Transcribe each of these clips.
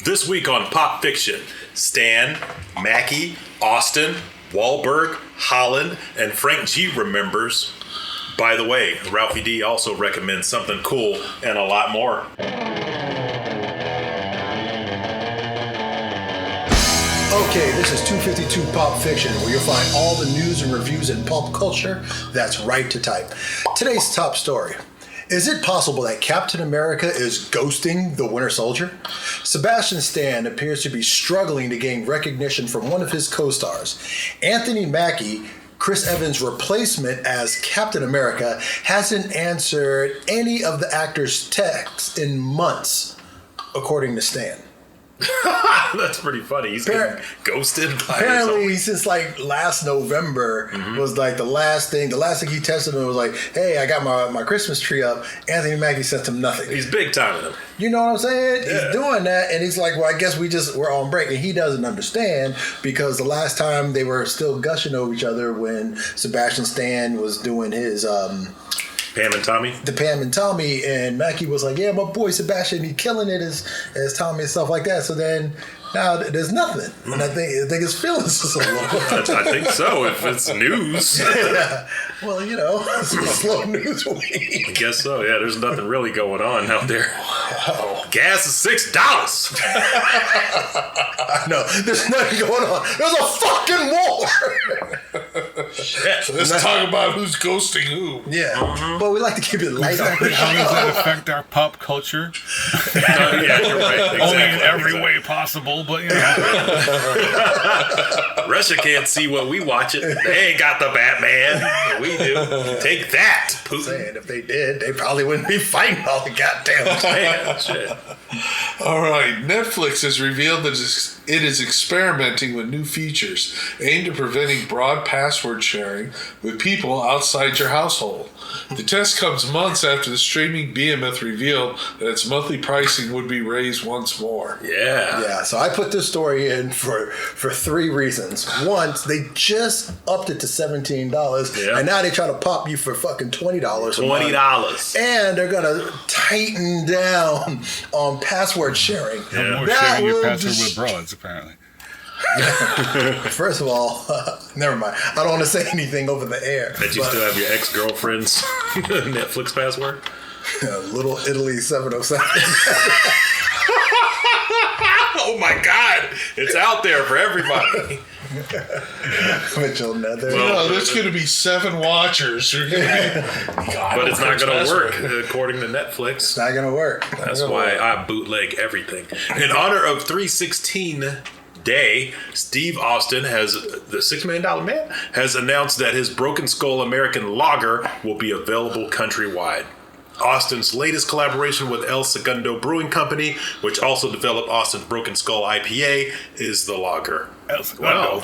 This week on Pop Fiction, Stan, Mackie, Austin, Wahlberg, Holland, and Frank G remembers. By the way, Ralphie D also recommends something cool and a lot more. Okay, this is 252 Pop Fiction, where you'll find all the news and reviews in pop culture that's right to type. Today's top story. Is it possible that Captain America is ghosting the Winter Soldier? Sebastian Stan appears to be struggling to gain recognition from one of his co-stars. Anthony Mackie, Chris Evans' replacement as Captain America, hasn't answered any of the actor's texts in months, according to Stan. That's pretty funny. He's getting ghosted by apparently since like last November was like the last thing he texted him was like, hey, I got my Christmas tree up. Anthony Mackie sent him nothing. He's big timing him. You know what I'm saying? Yeah. He's doing that, and he's like, well, I guess we're on break. And he doesn't understand because the last time they were still gushing over each other when Sebastian Stan was doing his Pam and Tommy? The Pam and Tommy, and Mackie was like, yeah, my boy Sebastian, he killing it as Tommy and stuff like that. So then now there's nothing. And I think his feelings is a little. I think so, if it's news. Yeah. Well, you know, it's a slow news week. I guess so, yeah. There's nothing really going on out there. Wow. Gas is $6. I know. There's nothing going on. There's a fucking war. Shit. So let's talk about who's ghosting who. Yeah. But we like to keep it light. Exactly. How does that affect our pop culture? Yeah, you're right. Exactly. Only in every way possible, but you know. Russia can't see what we watch it. They ain't got the Batman. We do. Take that, Putin. Saying if they did, they probably wouldn't be fighting all the goddamn Man, shit. All right, Netflix has revealed that it is experimenting with new features aimed at preventing broad password sharing with people outside your household. The test comes months after the streaming behemoth revealed that its monthly pricing would be raised once more. Yeah. Yeah, so I put this story in for three reasons. One, they just upped it to $17, and now they try to pop you for fucking $20. $20. And they're gonna tighten down on password sharing. No more sharing your password with broads, apparently. First of all, never mind. I don't want to say anything over the air. Bet you still have your ex-girlfriend's Netflix password? Little Italy 707. Oh my God! It's out there for everybody. Mitchell Nether. You know, there's going to be 7 watchers. Who are gonna be, But it's not going to work, according to Netflix. It's not going to work. That's why I bootleg everything. In honor of 316 Day, Steve Austin has the $6 Million Man has announced that his Broken Skull American Lager will be available countrywide. Austin's latest collaboration with El Segundo Brewing Company, which also developed Austin's Broken Skull IPA, is the lager. El Segundo. Wow.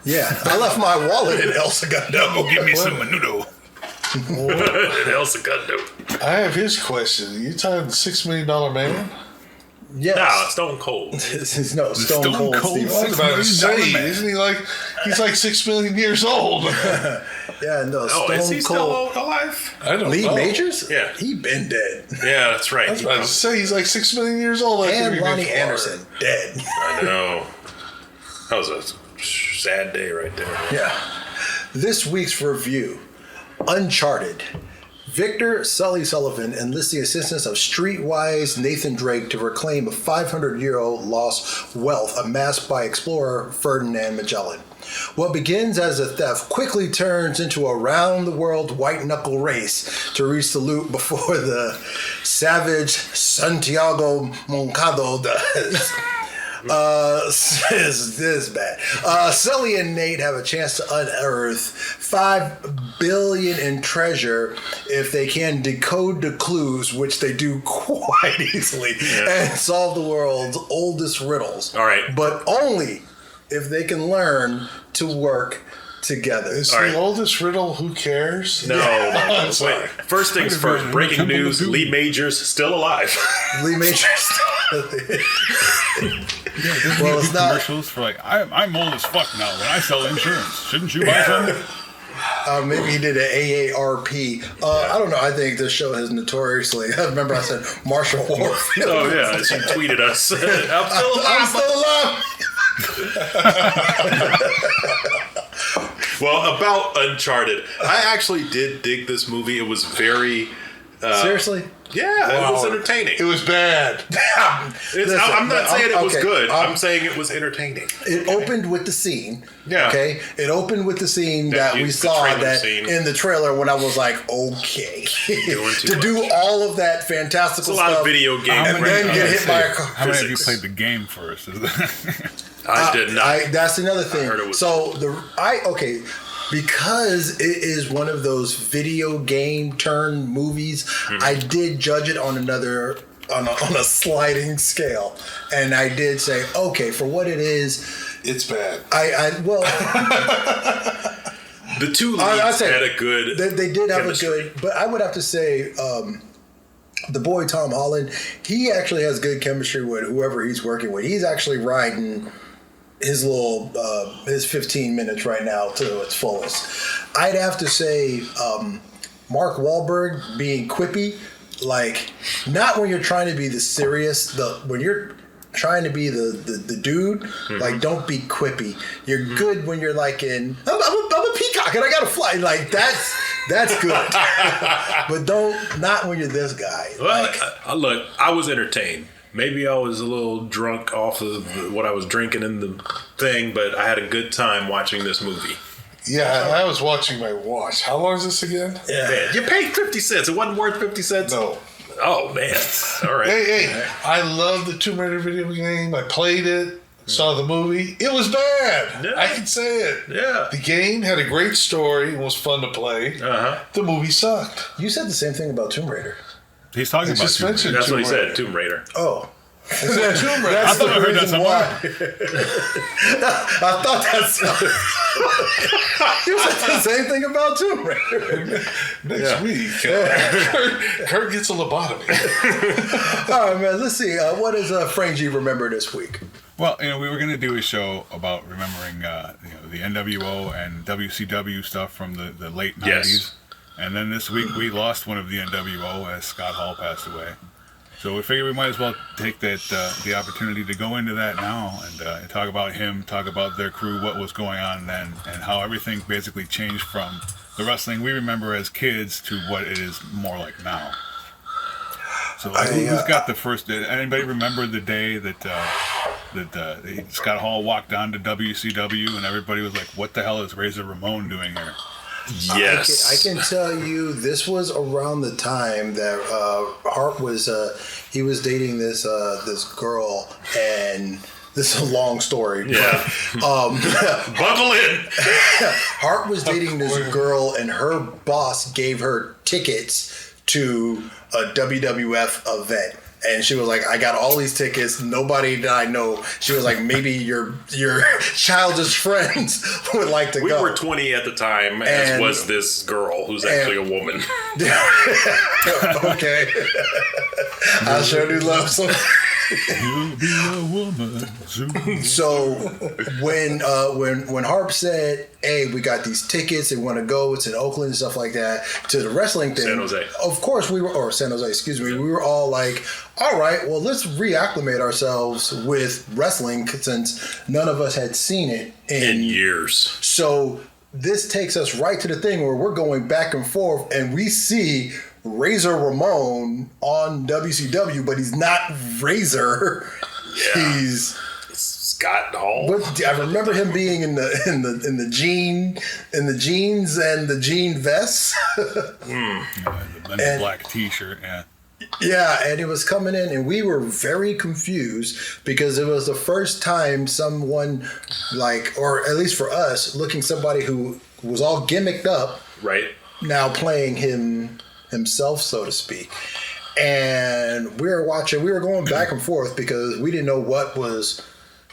Yeah, I left my wallet in El Segundo. Go give me some menudo. El Segundo. I have his question. You talking $6 Million Man? Yes. No, Stone Cold. No, Stone Cold Steve. I was about to say, $6 million isn't he like, he's like 6 million years old? Yeah, no, Oh, Stone is he still Cold. alive? I don't Lee know. Majors? Yeah. He been dead. Yeah, that's right. I was about to say, he's like 6 million years old. And Lonnie Anderson, dead. I know. That was a sad day right there. Yeah. This week's review, Uncharted. Victor Sully Sullivan enlists the assistance of streetwise Nathan Drake to reclaim a 500-year-old lost wealth amassed by explorer Ferdinand Magellan. What begins as a theft quickly turns into a round-the-world white-knuckle race to reach the loot before the savage Santiago Moncado does. This is bad. Sully and Nate have a chance to unearth $5 billion in treasure if they can decode the clues, which they do quite easily, and solve the world's oldest riddles. All right. But only if they can learn to work together. Is All the right. oldest riddle, who cares? No. I'm Wait. sorry. First things first. Breaking news: Lee Majors still alive. Lee Majors. Well, it's not commercials for like I'm old as fuck now. When I sell insurance, shouldn't you buy some? Maybe he did an AARP. I don't know. I think this show has notoriously. I remember I said Marshall Warfield. Oh yeah, she tweeted us. I'm still alive. I'm still alive. Well, about Uncharted, I actually did dig this movie. It was very Seriously? Yeah, it was entertaining. It was bad. I'm not saying it was okay, good. I'm saying it was entertaining. It opened with the scene. Yeah. Okay. It opened with the scene that we saw in the trailer when I was like, okay, to do all of that fantastical stuff. It's a lot of video game, and then get hit by a car. How many of you played the game first? I did not. That's another thing. I heard it was because it is one of those video game turn movies, I did judge it on on a sliding scale, and I did say, okay, for what it is, it's bad. The two leads had a good. They did have chemistry. a good, but I would have to say. The boy Tom Holland, he actually has good chemistry with whoever he's working with. He's actually riding his little his 15 minutes right now to its fullest. I'd have to say Mark Wahlberg being quippy, like not when you're trying to be the serious, when you're trying to be the dude, like don't be quippy. You're good when you're like I'm a peacock and I gotta fly, like that's good. But not when you're this guy. Well, look, I was entertained. Maybe I was a little drunk off of what I was drinking in the thing, but I had a good time watching this movie. Yeah, I was watching my watch. How long is this again? Yeah. Man, you paid 50 cents. It wasn't worth 50 cents? No. Oh, man. All right. Hey, I love the Tomb Raider video game. I played it, saw the movie. It was bad. Yeah. I can say it. Yeah. The game had a great story and was fun to play. Uh-huh. The movie sucked. You said the same thing about Tomb Raider. He's talking about just Tomb Raider. mentioned That's what he Tomb Raider. said, Tomb Raider. Oh. Tomb Raider. That's I thought I heard that reason somewhere. why. I thought that's. You said the same thing about Tomb Raider. Next week, Kurt gets a lobotomy. All right, man. Let's see. What does Frank G remember this week? Well, we were going to do a show about remembering the NWO and WCW stuff from the late 90s. Yes. And then this week we lost one of the NWO as Scott Hall passed away. So we figured we might as well take the opportunity to go into that now and talk about him, talk about their crew, what was going on then, and how everything basically changed from the wrestling we remember as kids to what it is more like now. So who's got the first? Anybody remember the day that Scott Hall walked on to WCW and everybody was like, "What the hell is Razor Ramon doing here?" Yes. I can tell you this was around the time that Hart was he was dating this girl, and this is a long story. Yeah. Buckle in. Hart was dating this girl, and her boss gave her tickets to a WWF event. And she was like, I got all these tickets. Nobody that I know. She was like, maybe your childish friends would like to go. We were 20 at the time, as was this girl who's actually a woman. Okay. I sure do love some. You'll be a woman soon. So when Harp said, "Hey, we got these tickets and want to go," it's in Oakland and stuff like that, to the wrestling thing. San Jose. Of course San Jose. Excuse me. We were all like, "All right, well, let's reacclimate ourselves with wrestling since none of us had seen it In years. So this takes us right to the thing where we're going back and forth, and we see Razor Ramon on WCW, but he's not Razor. Yeah. He's Scott Hall. I remember him being in the jeans and the jean vests. The Men in Black T-shirt. Yeah. Yeah, and it was coming in, and we were very confused because it was the first time someone, or at least for us, looking somebody who was all gimmicked up, Right. now playing himself, so to speak. And we were going back and forth because we didn't know what was.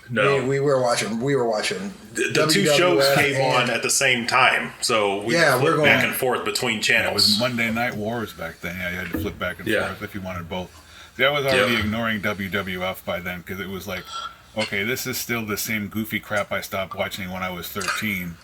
No. We were watching. The two shows came on at the same time, so we we're flipped going back and forth between It channels. was Monday Night Wars back then. Yeah, you had to flip back and Yeah. forth if you wanted both. See, I was already ignoring WWF by then because it was like, okay, this is still the same goofy crap I stopped watching when I was 13.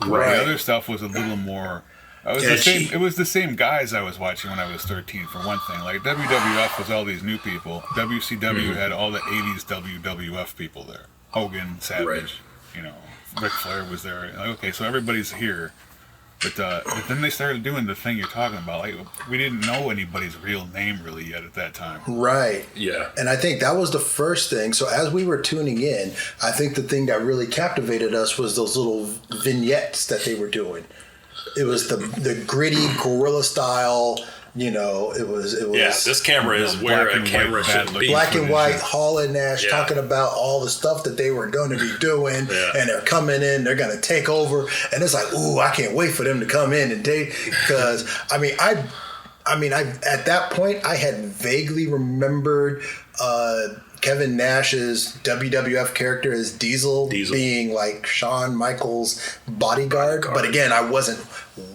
Right. The other stuff was a little more. It was the same guys I was watching when I was 13. For one thing, like WWF was all these new people. WCW had all the '80s WWF people there. Hogan, Savage, Right. you know, Ric Flair was there. Like, okay, so everybody's here. But then they started doing the thing you're talking about. Like, we didn't know anybody's real name really yet at that time. Right. Yeah. And I think that was the first thing. So as we were tuning in, I think the thing that really captivated us was those little vignettes that they were doing. It was the gritty guerrilla style. You know, it was. Yeah, this camera is where a camera should be. Black and white, Hall and Nash talking about all the stuff that they were going to be doing, and they're coming in, they're going to take over, and it's like, ooh, I can't wait for them to come in and take, because I at that point I had vaguely remembered Kevin Nash's WWF character as Diesel being like Shawn Michaels' bodyguard. But again, I wasn't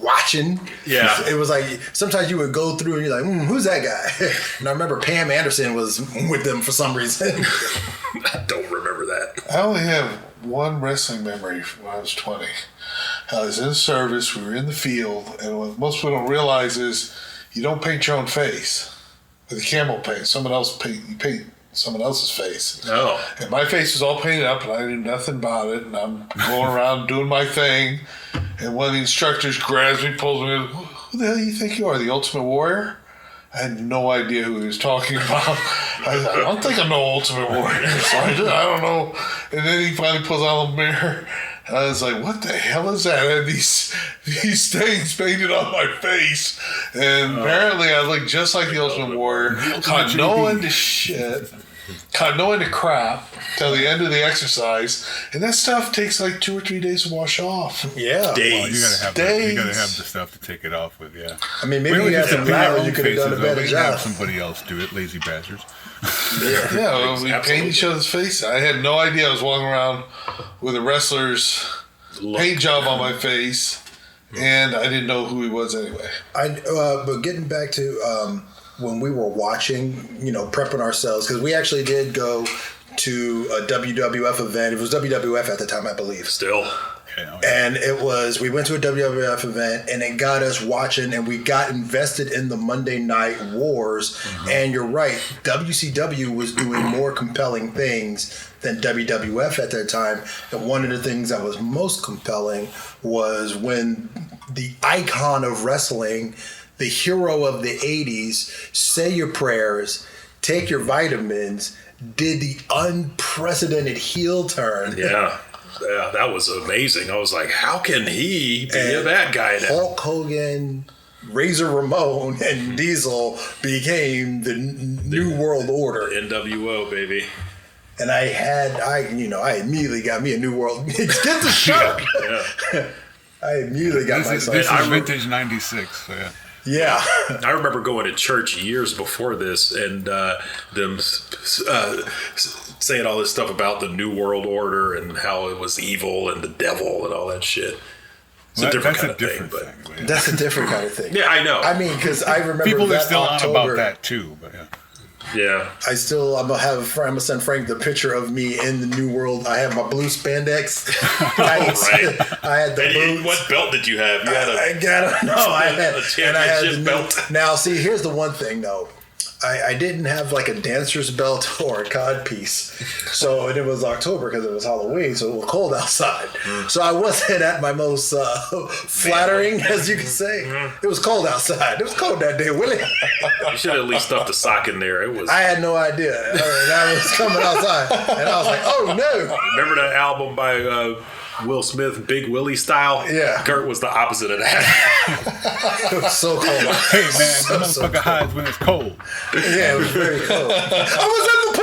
watching. Yeah. It was like sometimes you would go through and you're like, who's that guy? And I remember Pam Anderson was with them for some reason. I don't remember that. I only have one wrestling memory from when I was 20. I was in service, we were in the field, and what most people don't realize is you don't paint your own face with a camel paint. You paint someone else's face. Oh. And my face was all painted up, and I knew nothing about it, and I'm going around doing my thing, and one of the instructors grabs me, pulls me, and goes, who the hell do you think you are, the Ultimate Warrior? I had no idea who he was talking about. I don't think I'm no Ultimate Warrior, so I don't know. And then he finally pulls out a mirror, and I was like, what the hell is that? I had these stains painted on my face. And apparently I looked just like the Ultimate Warrior. Caught no end of shit. Caught no end of crap till the end of the exercise. And that stuff takes like 2 or 3 days to wash off. Yeah. Days. Well, you gotta have the stuff to take it off with, yeah. I mean, maybe you had some power, you could have done a better We job. have somebody else do it, lazy bastards. Yeah, we paint each other's face. I had no idea I was walking around with a wrestler's paint job on my face, and I didn't know who he was anyway. But getting back to when we were watching, prepping ourselves, because we actually did go to a WWF event. It was WWF at the time, I believe. Still. And we went to a WWF event, and it got us watching, and we got invested in the Monday Night Wars. Mm-hmm. And you're right, WCW was doing more compelling things than WWF at that time. And one of the things that was most compelling was when the icon of wrestling, the hero of the 80s, say your prayers, take your vitamins, did the unprecedented heel turn. Yeah. Yeah, that was amazing. I was like, how can he be a bad guy now? Hulk Hogan, Razor Ramon, and Diesel became the New World Order. NWO, baby. And I immediately got me a New World. Get the shirt. Yeah. I immediately got myself. This is vintage '96. So yeah. Yeah. I remember going to church years before this and them saying all this stuff about the New World Order and how it was evil and the devil and all that shit. It's a different kind of thing. But That's a different kind of thing. yeah, I know. I mean, because I remember People that are still October, on about that too, but yeah. Yeah. I'm gonna send Frank the picture of me in the New World. I have my blue spandex tights. Right. I had the And boots. what belt did you have? You had I don't know. I had a championship belt. Now, see, here's the one thing though. I didn't have like a dancer's belt or a codpiece. So, and it was October because it was Halloween, so it was cold outside. So I wasn't at my most flattering, as you can say. It was cold outside. It was cold that day, Willie. You should have at least stuffed a sock in there. It was. I had no idea. I was coming outside, and I was like, "Oh no!" Remember that album by Will Smith, Big Willie Style? Yeah. Kurt was the opposite of that. It was so cold. Hey man, the motherfucker hides when it's cold. Yeah, it was very cold. I was in the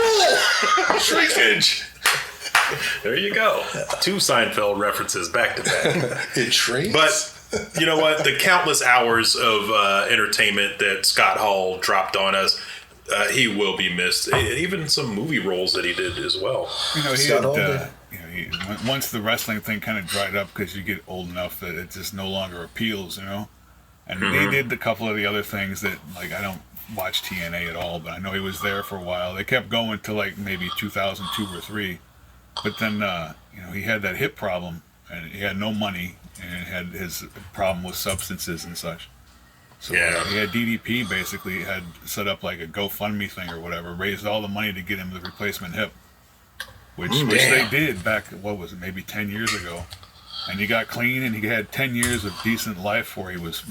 pool. Shrinkage! There you go. 2 Seinfeld references back to back. It shrinks? But you know what? The countless hours of entertainment that Scott Hall dropped on us, he will be missed. Even some movie roles that he did as well. You know, Scott Hall did. Once the wrestling thing kind of dried up because you get old enough that it just no longer appeals, And they did a couple of the other things that, like, I don't watch TNA at all, but I know he was there for a while. They kept going to like maybe 2002 or 3, but then he had that hip problem and he had no money, and had his problem with substances and such. So Yeah. he had DDP basically had set up like a GoFundMe thing or whatever, raised all the money to get him the replacement hip, which they Damn. did back, what was it, maybe 10 years ago. And he got clean, and he had 10 years of decent life where he was,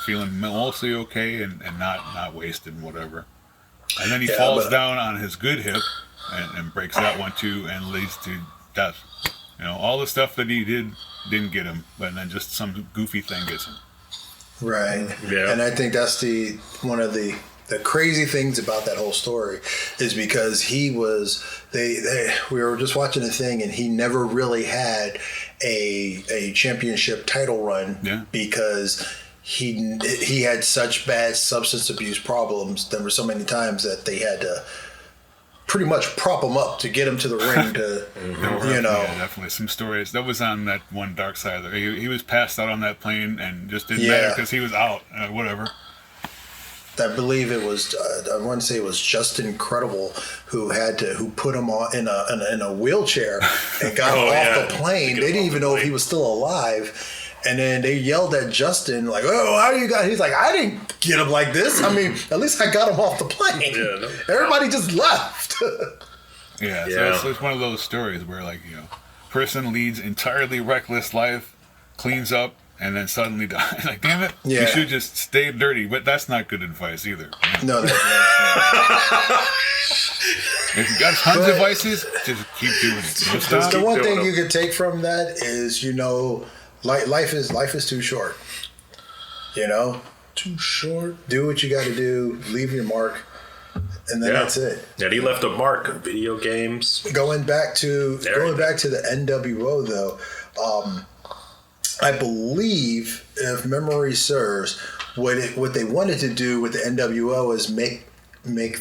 feeling mostly okay and not wasted and whatever. And then he falls down on his good hip and breaks that one too, and leads to death. All the stuff that he didn't get him, but then just some goofy thing gets him. Right. Yeah. And I think that's one of the crazy things about that whole story is because he was we were just watching a thing, and he never really had a championship title run because he had such bad substance abuse problems. There were so many times that they had to pretty much prop him up to get him to the ring to, Yeah, definitely. Some stories. That was on that one Dark Side. He was passed out on that plane and just didn't matter because he was out. Whatever. I believe it was, I want to say it was Justin Credible who put him on in a wheelchair and got him off the plane. They didn't even know if he was still alive. And then they yelled at Justin, like, "Oh, how you got?" He's like, "I didn't get him like this. I mean, at least I got him off the plane." Yeah, no. Everybody just left. So it's one of those stories where, person leads entirely reckless life, cleans up, and then suddenly dies. Like, damn it, you should just stay dirty. But that's not good advice either. No. If you got tons of vices, just keep doing it. Don't stop. The one thing you could take from that is, life is too short. Too short. Do what you got to do. Leave your mark, and then that's it. And he left a mark on video games. Going back to the NWO though, I believe, if memory serves, what they wanted to do with the NWO is make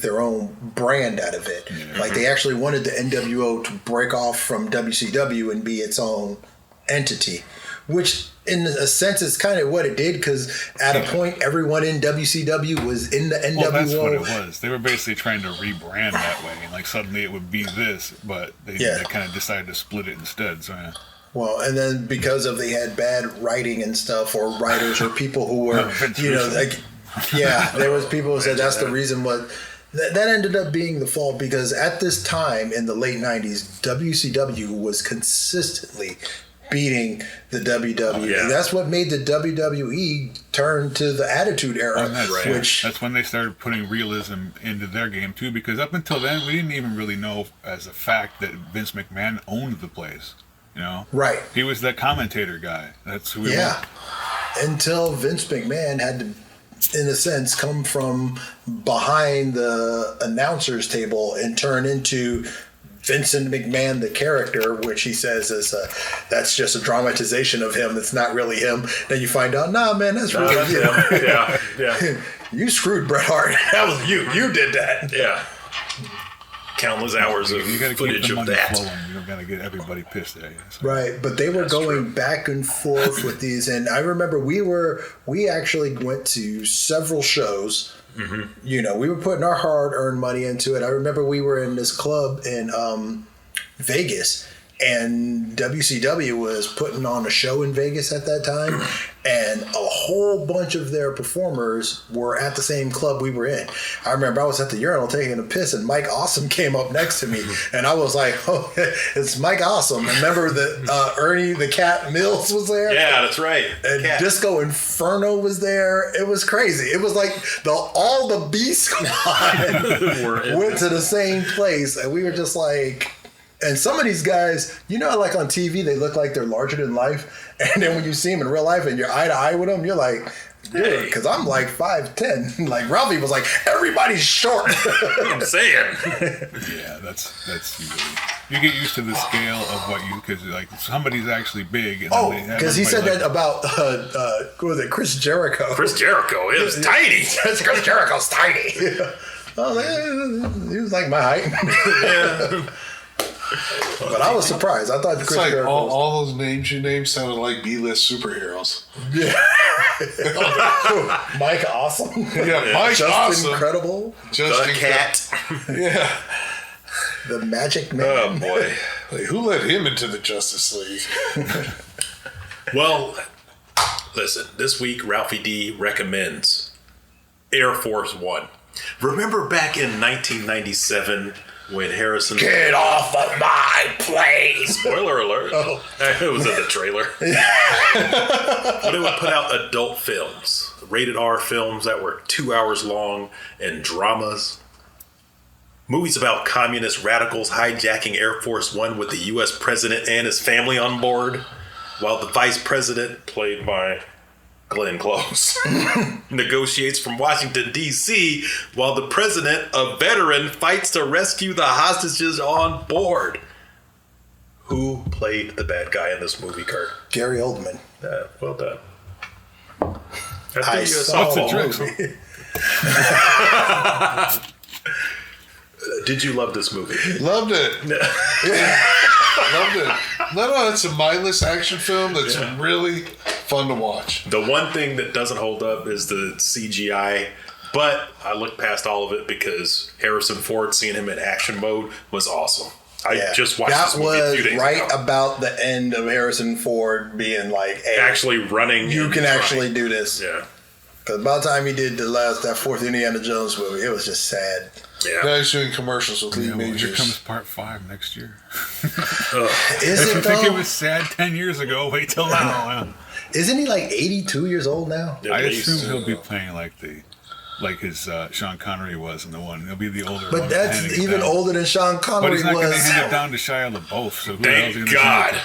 their own brand out of it. Yeah. Like they actually wanted the NWO to break off from WCW and be its own entity, which in a sense is kind of what it did, because at a point everyone in WCW was in the NWO. Well, that's what it was. They were basically trying to rebrand that way, and suddenly it would be this, but they kind of decided to split it instead. So yeah. Well, and then because they had bad writing and stuff, or writers or people who were, there was people who said that's the reason that ended up being the fault, because at this time in the late 90s, WCW was consistently beating the WWE. Oh, yeah. That's what made the WWE turn to the Attitude Era. That's when they started putting realism into their game too, because up until then we didn't even really know as a fact that Vince McMahon owned the place. Right. He was the commentator guy. That's who he was. Until Vince McMahon had to, in a sense, come from behind the announcer's table and turn into Vincent McMahon, the character, which he says is that's just a dramatization of him. That's not really him. Then you find out, nah, man, that's really him. Yeah. You screwed Bret Hart. That was you. You did that. Yeah. Countless hours of footage of that. Flowing. You don't got to get everybody pissed at you. So. Right, but they were going back and forth with these, and I remember we actually went to several shows. Mm-hmm. We were putting our hard-earned money into it. I remember we were in this club in Vegas, and WCW was putting on a show in Vegas at that time, and a whole bunch of their performers were at the same club we were in. I remember I was at the urinal taking a piss, and Mike Awesome came up next to me, and I was like, "Oh, it's Mike Awesome." Remember that Ernie the Cat Mills was there? Yeah, that's right. And Disco Inferno was there. It was crazy. It was like all the B Squad went to the same place, and we were just like. And some of these guys, like on TV, they look like they're larger than life. And then when you see them in real life and you're eye to eye with them, you're like, dude, because I'm like 5'10". Like Ralphie was like, everybody's short. I'm saying. Yeah, that's you get used to the scale of what because somebody's actually big. And because he said that about what was it, Chris Jericho. Chris Jericho is tiny. Chris Jericho's tiny. Yeah. Oh, he was like my height. Yeah. But I was surprised. I thought it's Chris Jericho all those names you named sounded like B-list superheroes. Yeah. Mike Awesome. Yeah, Mike Just Awesome. Incredible. The Cat. Yeah. The Magic Man. Oh, boy. Who let him into the Justice League? Well, listen, this week Ralphie D recommends Air Force One. Remember back in 1997 when Harrison... Get off of my plane! Spoiler alert. Oh. It was in the trailer. But it would put out adult films, rated R films that were 2 hours long, and dramas. Movies about communist radicals hijacking Air Force One with the U.S. president and his family on board, while the vice president, played by Glenn Close, negotiates from Washington, D.C., while the president, a veteran, fights to rescue the hostages on board. Who played the bad guy in this movie, Kurt? Gary Oldman. Well done. I saw What's the the trick? movie. Did you love this movie? Loved it. Loved it. No, it's a mindless action film that's really fun to watch. The one thing that doesn't hold up is the CGI, but I looked past all of it because Harrison Ford, seeing him in action mode, was awesome. I just watched this movie a few days right ago. about the end of Harrison Ford being like, hey, Actually running. you and can trying. actually do this. Yeah. Because by the time he did that fourth Indiana Jones movie, it was just sad. Yeah. Now he's doing commercials with Lee Yeah, well, here Majors. comes part 5 next year. Is If you it think it though? was sad 10 years ago, wait till now. Isn't he like 82 years old now? At I least. assume he'll be playing like his Sean Connery was in the one. He'll be the older one. But that's handing it even down. older than Sean But Connery he's not going to was. hand it down to Shia LaBeouf. So who the hell's Thank going to God.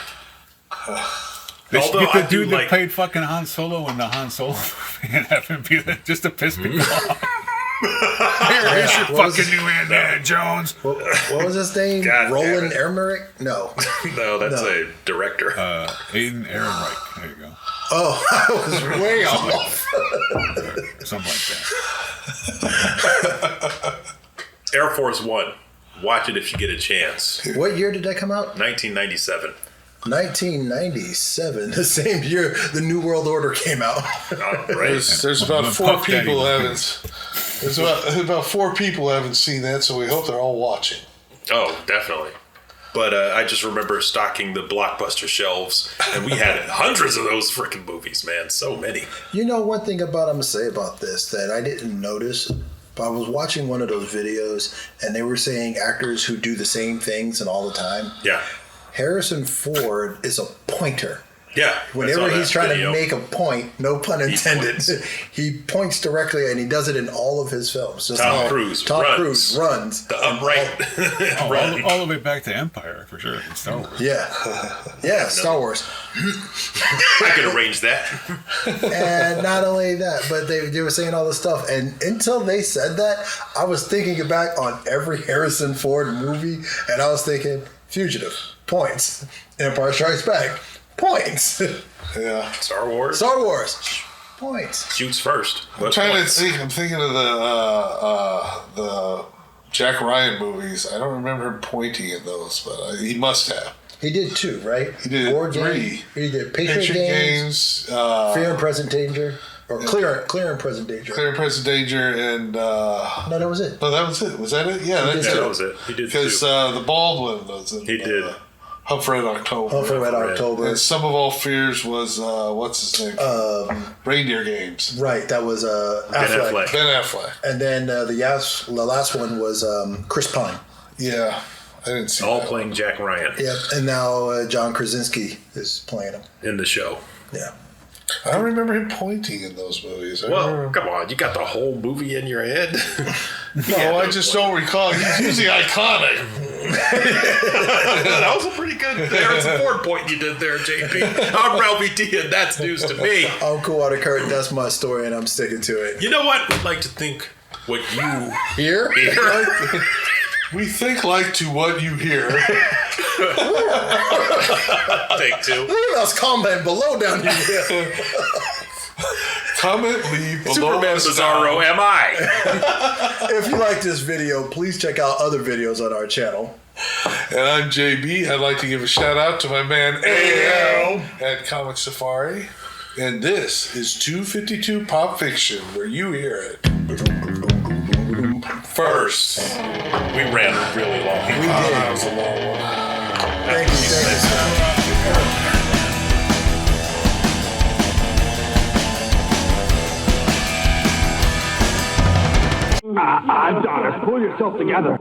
They should Although get the I do dude that like- played fucking Han Solo in the Han Solo movie and have him be just to piss people off. Here's your What was fucking new Indiana Jones. What was his name? God damn Roland it. Emmerich? No. No, that's No. a director. Aiden Ehrenreich. There you go. Oh, I was way off. Something like that. Air Force One. Watch it if you get a chance. What year did that come out? 1997. 1997, the same year the New World Order came out. Right. There's about When 4 Puff Daddy people was haven't. There's about 4 people haven't seen that, so we hope they're all watching. Oh, definitely. But I just remember stocking the Blockbuster shelves, and we had hundreds of those freaking movies, man. So many. You know, one thing I'm going to say about this that I didn't notice, but I was watching one of those videos, and they were saying actors who do the same things and all the time. Yeah. Harrison Ford is a pointer. Yeah. Whenever he's trying video. to make a point, no pun intended, points. he points directly, and he does it in all of his films. Just Tom how Cruise Tom runs. Cruise runs. The upright run. All the way back to Empire, for sure, in Star Wars. Yeah. Yeah, Star Wars. I could arrange that. And not only that, but they were saying all this stuff. And until they said that, I was thinking back on every Harrison Ford movie, and I was thinking, Fugitive, points. Empire Strikes Back, points. Yeah. Star Wars Star Wars, points. shoots first. I'm trying to think. I'm thinking of the Jack Ryan movies. I don't remember him pointing in those, but he must have. He did 2, right? He did Board 3. Game. He did Patriot Picture Games, Games, Fear and Present Danger, or Clear and Present Danger. Clear and Present Danger, and No, that was it. no, that was it. Was that it? Yeah, that's Yeah, it. that was it. He did Because too. the Baldwin was in. He did. Humphrey in October. Humphrey Red Red. October. And Some of All Fears was what's his name? Reindeer Games. Right, that was Ben Affleck. Affleck. Ben Affleck. And then the last one was Chris Pine. Yeah, I didn't see All that. playing Jack Ryan Yep, and now John Krasinski is playing him. in the show. Yeah. I don't remember him pointing in those movies. I Well, remember- come on. You got the whole movie in your head. no, I just don't recall. He's usually iconic. That was a pretty good Harrison Ford point you did there, JP. I'm Ralphie D, and that's news to me. I'm cool out of curtain. That's my story, and I'm sticking to it. You know what? I'd like to think what you Here? hear. We think like to what you hear. Take 2. Look at us comment below down here. Comment, leave below Superman us Bizarro, down. am I? If you like this video, please check out other videos on our channel. And I'm JB. I'd like to give a shout out to my man AL at Comic Safari. And this is 252 Pop Fiction, where you hear it first. We ran really long. We did. That was a long one. Thank you. Adonis, pull yourself together.